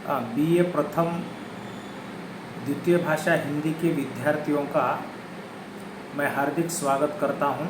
BA प्रथम द्वितीय भाषा हिंदी के विद्यार्थियों का मैं हार्दिक स्वागत करता हूं।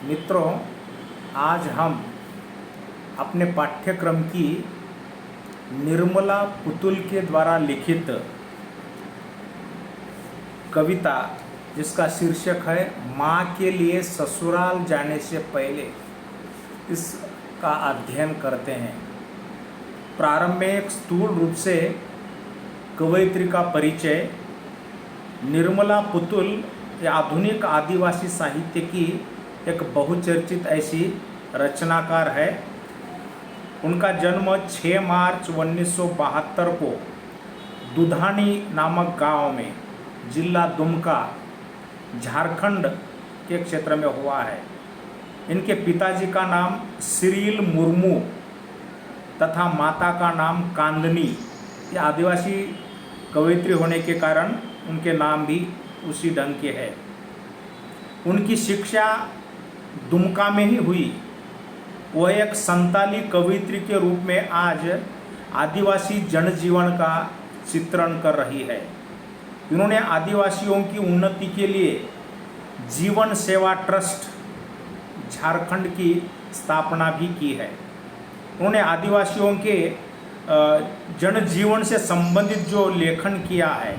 मित्रों, आज हम अपने पाठ्यक्रम की निर्मला पुतुल के द्वारा लिखित कविता, जिसका शीर्षक है माँ के लिए ससुराल जाने से पहले, इसका अध्ययन करते हैं। प्रारंभ में एक स्थूल रूप से कवयित्री का परिचय। निर्मला पुतुल या आधुनिक आदिवासी साहित्य की एक बहुचर्चित ऐसी रचनाकार है। उनका जन्म 6 मार्च 1972 को दुधानी नामक गांव में, जिला दुमका, झारखंड के क्षेत्र में हुआ है। इनके पिताजी का नाम सिरिल मुर्मू तथा माता का नाम कांदनी। ये आदिवासी कवयित्री होने के कारण उनके नाम भी उसी ढंग के है। उनकी शिक्षा दुमका में ही हुई। वह एक संताली कवयित्री के रूप में आज आदिवासी जनजीवन का चित्रण कर रही है। इन्होंने आदिवासियों की उन्नति के लिए जीवन सेवा ट्रस्ट झारखंड की स्थापना भी की है। उन्होंने आदिवासियों के जनजीवन से संबंधित जो लेखन किया है,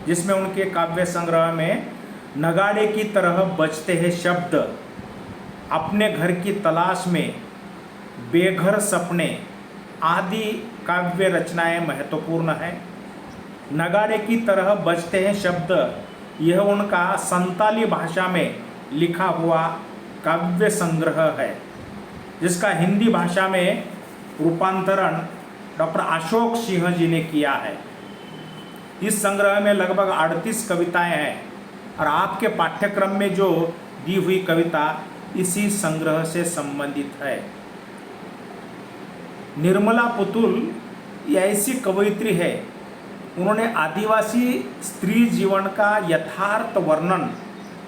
जिसमें उनके काव्य संग्रह में नगाड़े की तरह बजते हैं शब्द, अपने घर की तलाश में, बेघर सपने आदि काव्य रचनाएं महत्वपूर्ण हैं। नगाड़े की तरह बजते हैं शब्द, यह उनका संताली भाषा में लिखा हुआ काव्य संग्रह है, जिसका हिंदी भाषा में रूपांतरण डॉक्टर अशोक सिंह जी ने किया है। इस संग्रह में लगभग 38 कविताएं हैं और आपके पाठ्यक्रम में जो दी हुई कविता इसी संग्रह से संबंधित है। निर्मला पुतुल ये ऐसी कवयित्री है, उन्होंने आदिवासी स्त्री जीवन का यथार्थ वर्णन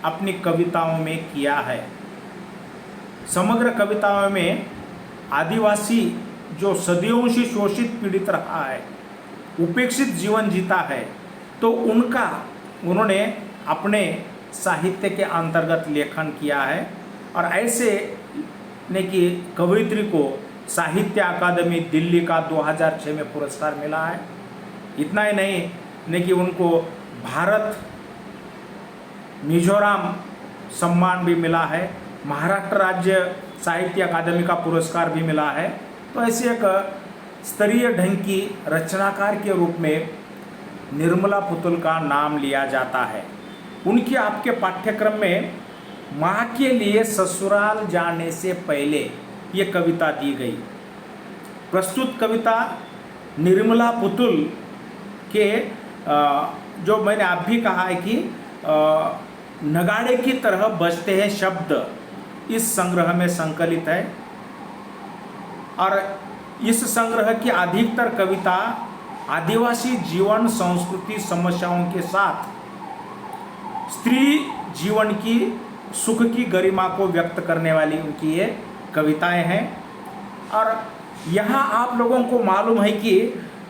अपनी कविताओं में किया है। समग्र कविताओं में आदिवासी जो सदियों से शोषित पीड़ित रहा है, उपेक्षित जीवन जीता है, तो उनका उन्होंने अपने साहित्य के अंतर्गत लेखन किया है। और ऐसे ने कि कवयित्री को साहित्य अकादमी दिल्ली का 2006 में पुरस्कार मिला है। इतना ही नहीं कि उनको भारत मिजोरम सम्मान भी मिला है, महाराष्ट्र राज्य साहित्य अकादमी का पुरस्कार भी मिला है। तो ऐसे एक स्तरीय ढंग की रचनाकार के रूप में निर्मला पुतुल का नाम लिया जाता है। उनकी आपके पाठ्यक्रम में माँ के लिए ससुराल जाने से पहले ये कविता दी गई। प्रस्तुत कविता निर्मला पुतुल के जो मैंने आप भी कहा है कि नगाड़े की तरह बजते हैं शब्द, इस संग्रह में संकलित है। और इस संग्रह की अधिकतर कविता आदिवासी जीवन संस्कृति समस्याओं के साथ स्त्री जीवन की सुख की गरिमा को व्यक्त करने वाली उनकी ये कविताएं हैं। और यहाँ आप लोगों को मालूम है कि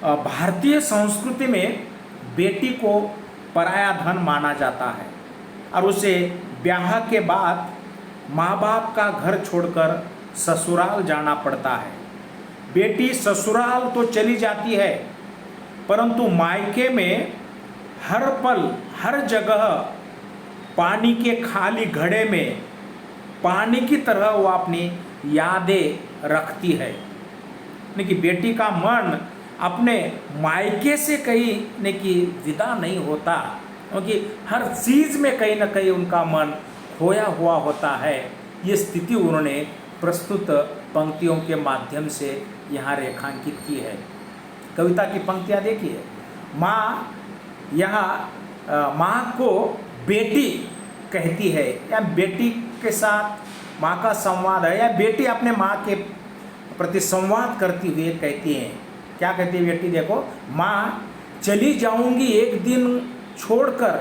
भारतीय संस्कृति में बेटी को पराया धन माना जाता है और उसे ब्याह के बाद माँ बाप का घर छोड़कर ससुराल जाना पड़ता है। बेटी ससुराल तो चली जाती है, परंतु मायके में हर पल हर जगह पानी के खाली घड़े में पानी की तरह वो अपनी यादें रखती है। यानी कि बेटी का मन अपने मायके से कहीं न कि विदा नहीं होता, क्योंकि हर चीज़ में कहीं ना कहीं उनका मन खोया हुआ होता है। ये स्थिति उन्होंने प्रस्तुत पंक्तियों के माध्यम से यहाँ रेखांकित की है। कविता की पंक्तियाँ देखिए। माँ यहाँ माँ को बेटी कहती है, या बेटी के साथ माँ का संवाद है, या बेटी अपने माँ के प्रति संवाद करती हुई कहती हैं। क्या कहती है बेटी? देखो, माँ चली जाऊंगी एक दिन छोड़कर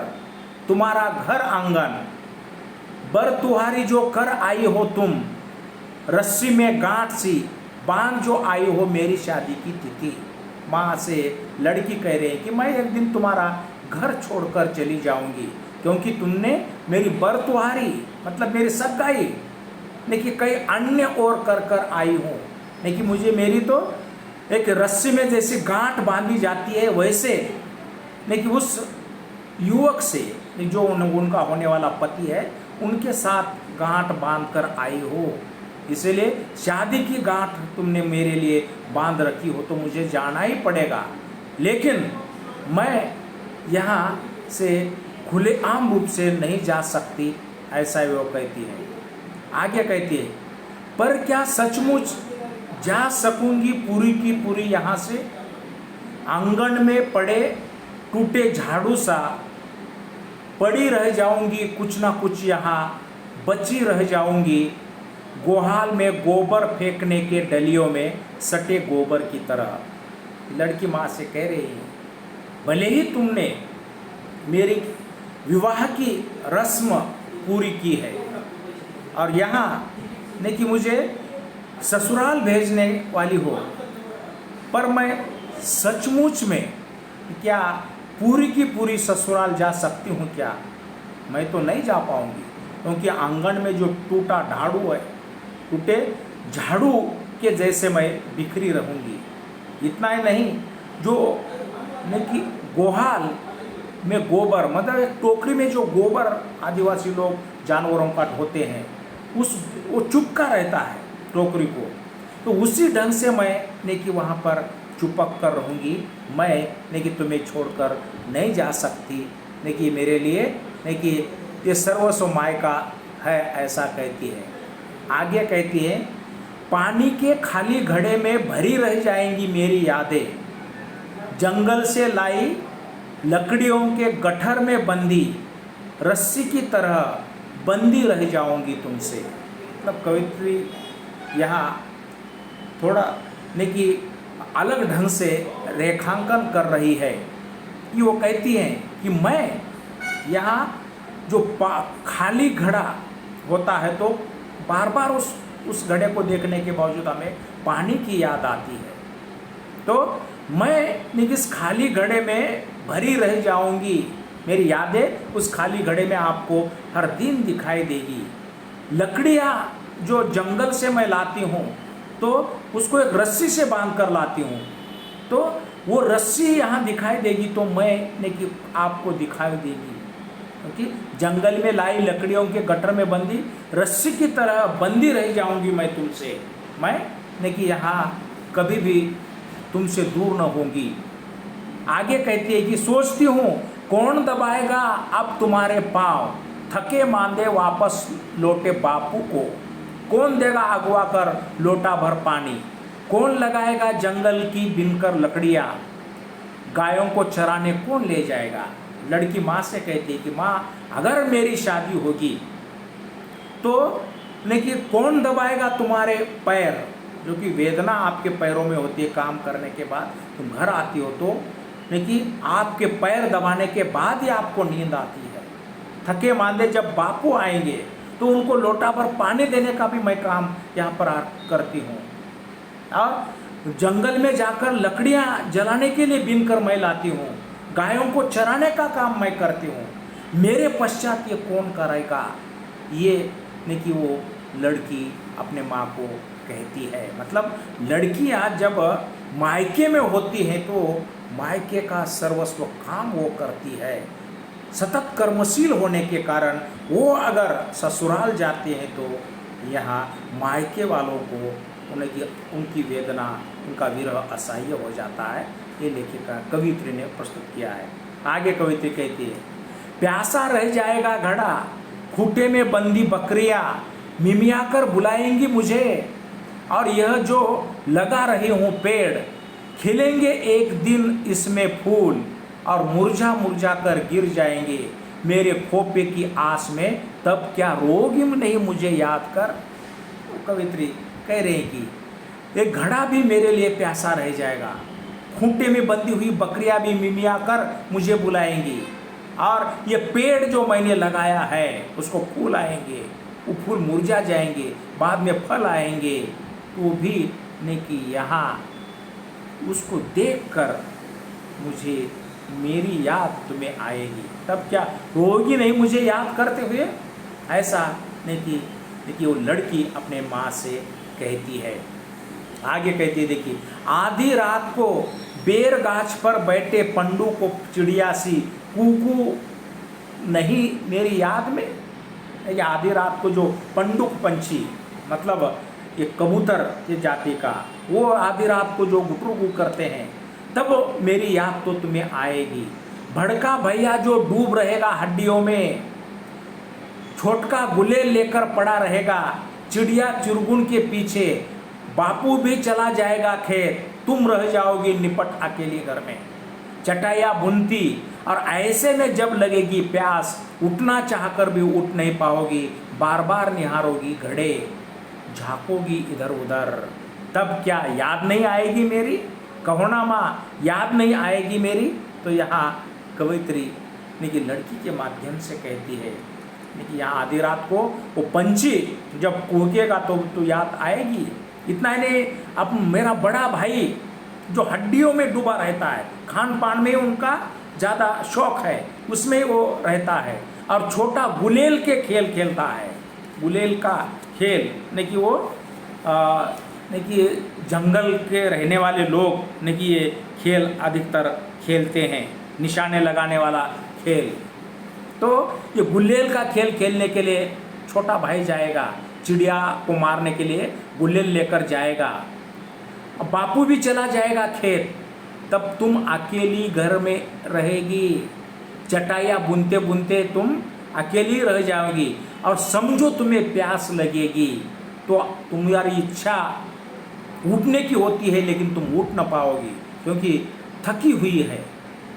तुम्हारा घर आंगन, बर तुम्हारी जो कर आई हो तुम, रस्सी में गांठ सी बांध जो आई हो मेरी शादी की तिथि। माँ से लड़की कह रही है कि मैं एक दिन तुम्हारा घर छोड़कर चली जाऊंगी, क्योंकि तुमने मेरी बरतुहारी मतलब मेरी सगाई देखिए कई अन्य और कर कर आई हूँ। देखिए मुझे मेरी तो एक रस्सी में जैसे गांठ बांधी जाती है वैसे देखिए उस युवक से जो उनका होने वाला पति है उनके साथ गांठ बांध कर आई हो, इसलिए शादी की गांठ तुमने मेरे लिए बांध रखी हो तो मुझे जाना ही पड़ेगा, लेकिन मैं यहाँ से खुलेआम रूप से नहीं जा सकती, ऐसा वो कहती है। आगे कहती है, पर क्या सचमुच जा सकूंगी पूरी की पूरी यहाँ से? आंगन में पड़े टूटे झाड़ू सा पड़ी रह जाऊंगी, कुछ ना कुछ यहाँ बची रह जाऊंगी, गोहाल में गोबर फेंकने के डलियों में सटे गोबर की तरह। लड़की माँ से कह रही है, भले ही तुमने मेरी विवाह की रस्म पूरी की है और यहाँ ने कि मुझे ससुराल भेजने वाली हो, पर मैं सचमुच में क्या पूरी की पूरी ससुराल जा सकती हूँ क्या? मैं तो नहीं जा पाऊँगी, क्योंकि आंगन में जो टूटा झाड़ू है, टूटे झाड़ू के जैसे मैं बिखरी रहूँगी। इतना ही नहीं, जो ने कि गोहाल में गोबर मतलब एक टोकरी में जो गोबर आदिवासी लोग जानवरों का ढोते हैं वो चुपका रहता है टोकरी को, तो उसी ढंग से मैं ने कि वहाँ पर चुपक कर रहूँगी। मैं ने कि तुम्हें छोड़कर नहीं जा सकती, ने कि मेरे लिए ने कि ये सर्वस्व मायका है, ऐसा कहती है। आगे कहती है, पानी के खाली घड़े में भरी रह जाएंगी मेरी यादें, जंगल से लाई लकड़ियों के गट्ठर में बंदी रस्सी की तरह बंदी रह जाऊंगी तुमसे। मतलब कवित्री यहाँ थोड़ा ने कि अलग ढंग से रेखांकन कर रही है कि वो कहती हैं कि मैं यहाँ जो खाली घड़ा होता है तो बार बार उस घड़े को देखने के बावजूद हमें पानी की याद आती है, तो मैं इस खाली घड़े में भरी रह जाऊंगी, मेरी यादें उस खाली घड़े में आपको हर दिन दिखाई देगी। लकड़ियाँ जो जंगल से मैं लाती हूँ तो उसको एक रस्सी से बांध कर लाती हूँ, तो वो रस्सी यहाँ दिखाई देगी, तो मैं ने कि आपको दिखाई देगी, क्योंकि जंगल में लाई लकड़ियों के गट्ठर में बंदी रस्सी की तरह बंदी रह जाऊंगी मैं तुमसे, मैं ने कि यहाँ कभी भी तुमसे दूर न होंगी। आगे कहती है कि सोचती हूँ कौन दबाएगा अब तुम्हारे पाँव, थके मांदे वापस लौटे बापू को, कौन देगा अगवा कर लोटा भर पानी, कौन लगाएगा जंगल की बिनकर लकड़ियाँ, गायों को चराने कौन ले जाएगा। लड़की माँ से कहती है कि माँ अगर मेरी शादी होगी तो लेकिन कौन दबाएगा तुम्हारे पैर, जो कि वेदना आपके पैरों में होती है काम करने के बाद, तुम घर आती हो तो लेकिन आपके पैर दबाने के बाद ही आपको नींद आती है। थके मांदे जब बापू आएंगे तो उनको लोटा भर पानी देने का भी मैं काम यहाँ पर करती हूँ, और जंगल में जाकर लकड़ियाँ जलाने के लिए बीन कर मैं लाती हूँ, गायों को चराने का काम मैं करती हूँ, मेरे पश्चात ये कौन करेगा। ये नहीं कि वो लड़की अपने माँ को कहती है। मतलब लड़कियाँ जब मायके में होती हैं तो मायके का सर्वस्व काम वो करती है, सतत कर्मशील होने के कारण वो अगर ससुराल जाते हैं तो यहाँ मायके वालों को उनकी वेदना, उनका विरह असह्य हो जाता है। ये लेखिका कवित्री ने प्रस्तुत किया है। आगे कवित्री कहती है, प्यासा रह जाएगा घड़ा, खूंटे में बंदी बकरियाँ मिमिया कर बुलाएंगी मुझे, और यह जो लगा रही हूँ पेड़, खिलेंगे एक दिन इसमें फूल, और मुरझा मुरझा कर गिर जाएंगे मेरे खोपे की आस में, तब क्या रोगी नहीं मुझे याद कर। तो कवित्री कह रहे हैं कि एक घड़ा भी मेरे लिए प्यासा रह जाएगा, खूंटे में बंधी हुई बकरियां भी मिमिया कर मुझे बुलाएंगी, और ये पेड़ जो मैंने लगाया है उसको फूल आएंगे, वो फूल मुरझा जाएंगे, बाद में फल आएंगे, तो भी नहीं कि यहाँ उसको देखकर मुझे मेरी याद तुम्हें आएगी। तब क्या रोगी नहीं मुझे याद करते हुए? ऐसा नहीं कि वो लड़की अपने माँ से कहती है। आगे कहती है, देखिए, आधी रात को बेर गाछ पर बैठे पंडू को चिड़िया सी कूकू नहीं मेरी याद में। ये आधी रात को जो पंडुक पंछी, मतलब ये कबूतर के जाति का, वो आधी रात को जो गुटरू करते हैं, तब मेरी याद तो तुम्हें आएगी। भड़का भैया जो डूब रहेगा हड्डियों में, छोटका गुलेल लेकर पड़ा रहेगा चिड़िया चुरगुन के पीछे, बापू भी चला जाएगा खेत, तुम रह जाओगी निपट अकेली घर में। चटाइया बुनती और ऐसे में जब लगेगी प्यास, उठना चाहकर भी उठ नहीं पाओगी, बार बार निहारोगी घड़े, झांकोगी इधर उधर। तब क्या याद नहीं आएगी मेरी? कहो ना माँ, याद नहीं आएगी मेरी? तो यहाँ कवयित्री की लड़की के माध्यम से कहती है कि यहाँ आधी रात को वो पंछी जब कूकेगा तो याद आएगी। इतना ही नहीं, अब मेरा बड़ा भाई जो हड्डियों में डूबा रहता है, खान पान में उनका ज़्यादा शौक है, उसमें वो रहता है, और छोटा गुलेल के खेल खेलता है। गुलेल का खेल नहीं कि वो नहीं कि जंगल के रहने वाले लोग नहीं कि ये खेल अधिकतर खेलते हैं, निशाने लगाने वाला खेल। तो ये गुलेल का खेल खेलने के लिए छोटा भाई जाएगा, चिड़िया को मारने के लिए गुलेल लेकर जाएगा। अब बापू भी चला जाएगा खेत, तब तुम अकेली घर में रहेगी, चटाइया बुनते बुनते तुम अकेली रह जाओगी, और समझो तुम्हें प्यास लगेगी तो तुम्हारी इच्छा उठने की होती है, लेकिन तुम उठ न पाओगी क्योंकि थकी हुई है।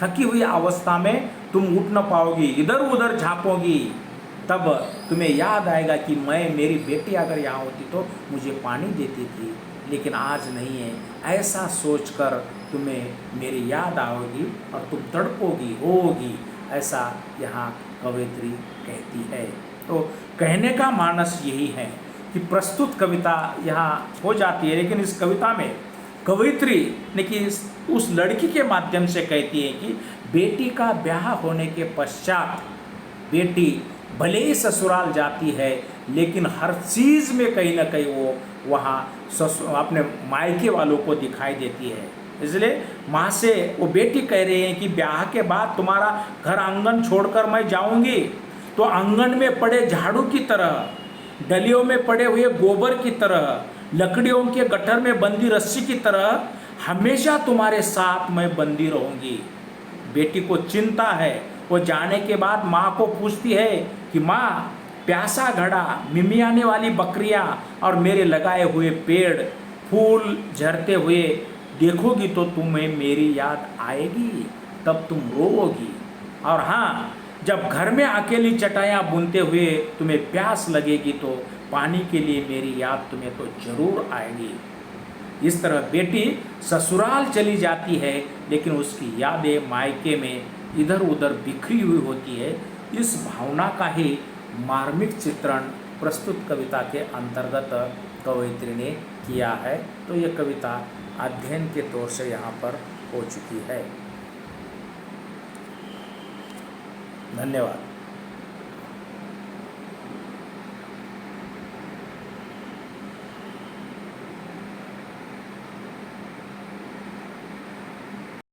थकी हुई अवस्था में तुम उठ न पाओगी, इधर उधर झाँकोगी। तब तुम्हें याद आएगा कि मेरी बेटी अगर यहाँ होती तो मुझे पानी देती थी, लेकिन आज नहीं है। ऐसा सोचकर तुम्हें मेरी याद आओगी और तुम तड़पोगी, रोगी। ऐसा यहाँ कवयित्री कहती है। तो कहने का मानस यही है कि प्रस्तुत कविता यहाँ हो जाती है, लेकिन इस कविता में कवयित्री ने कि उस लड़की के माध्यम से कहती है कि बेटी का ब्याह होने के पश्चात बेटी भले ही ससुराल जाती है, लेकिन हर चीज़ में कहीं ना कहीं वो वहाँ अपने मायके वालों को दिखाई देती है। इसलिए माँ से वो बेटी कह रही है कि ब्याह के बाद तुम्हारा घर आंगन छोड़कर मैं जाऊंगी तो आंगन में पड़े झाड़ू की तरह, डलियों में पड़े हुए गोबर की तरह, लकड़ियों के गट्ठर में बंदी रस्सी की तरह हमेशा तुम्हारे साथ मैं बंदी रहूंगी। बेटी को चिंता है, वो जाने के बाद माँ को पूछती है कि माँ, प्यासा घड़ा, मिमियाने वाली बकरियाँ और मेरे लगाए हुए पेड़ फूल झरते हुए देखोगी तो तुम्हें मेरी याद आएगी, तब तुम रोओगी। और हाँ, जब घर में अकेली चटाइयाँ बुनते हुए तुम्हें प्यास लगेगी तो पानी के लिए मेरी याद तुम्हें तो जरूर आएगी। इस तरह बेटी ससुराल चली जाती है, लेकिन उसकी यादें मायके में इधर उधर बिखरी हुई होती है। इस भावना का ही मार्मिक चित्रण प्रस्तुत कविता के अंतर्गत कवयित्री ने किया है। तो ये कविता अध्ययन के तौर से यहाँ पर हो चुकी है। धन्यवाद।